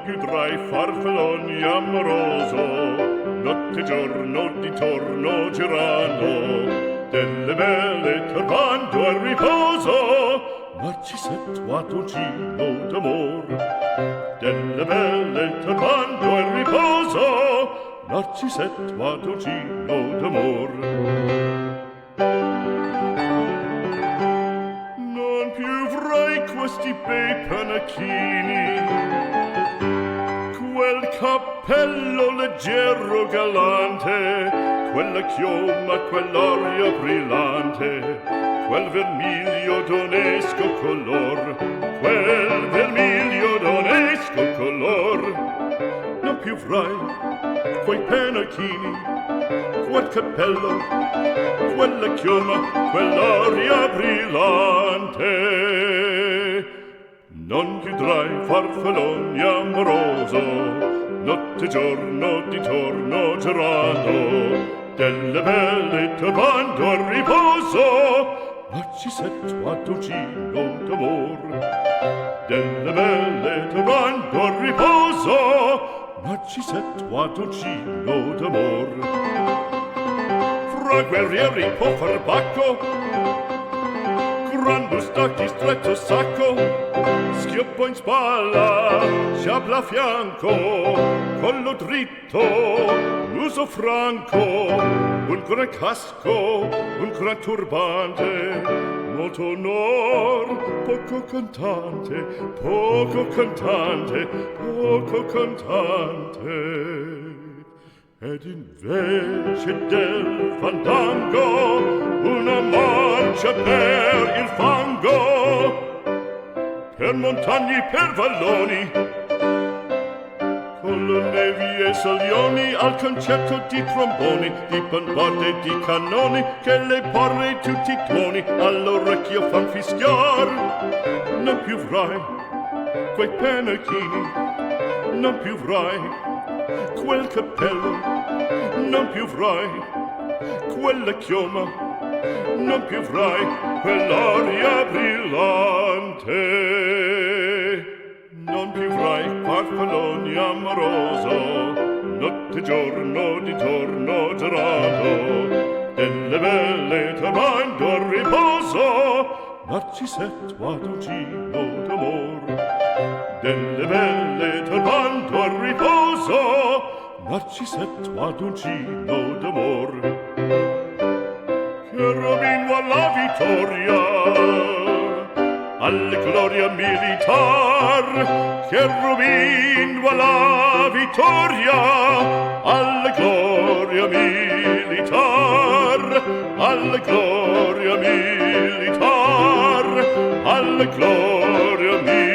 più drai farfalloni amoroso, notte e giorno di torno girando, delle belle turbando al riposo, Narcisetto a dolcino d'amor. Delle belle turbando al riposo, Narcisetto a dolcino d'amor. Non più avrai questi bei panacchini, quel cappello leggero galante, quella chioma, quell'aria brillante, quel vermiglio d'onesco color, quel vermiglio d'onesco color. Non più avrai quei panacchini, quel cappello, quella chioma, quell'aria brillante. Non più drai farfalloni amoroso, notte e giorno di torno girando, delle belle turbando al riposo, Narcisetto a dolcino d'amor. Delle belle turbando al riposo, Narcisetto a dolcino d'amor. Fra guerrieri può far bacco, gran bustacchi stretto sacco, schioppo in spalla, sciabla a fianco, collo dritto, muso franco, un gran casco, un gran turbante, molto onor, poco cantante, poco cantante, poco cantante. Ed invece del fandango una marcia per il fango, per montagne, per valloni, con le nevi e salioni, al concerto di tromboni, di bombarde e di cannoni, che le porre tutti i tuoni all'orecchio fan fischiar. Non più avrai quei panacchini, non più avrai quel cappello, non più avrai quella chioma, non più avrai quell'aria brillante. Non più avrai farfalloni amoroso, notte e giorno di torno girato, delle belle turbando al riposo, Narcisetto a dolcino d'amor. Delle belle turbando al riposo, Narcisetto a dolcino d'amor. Cherubino alla vittoria, alla gloria militar, cherubino alla vittoria, alla gloria militar, alla gloria militar, alla gloria militar.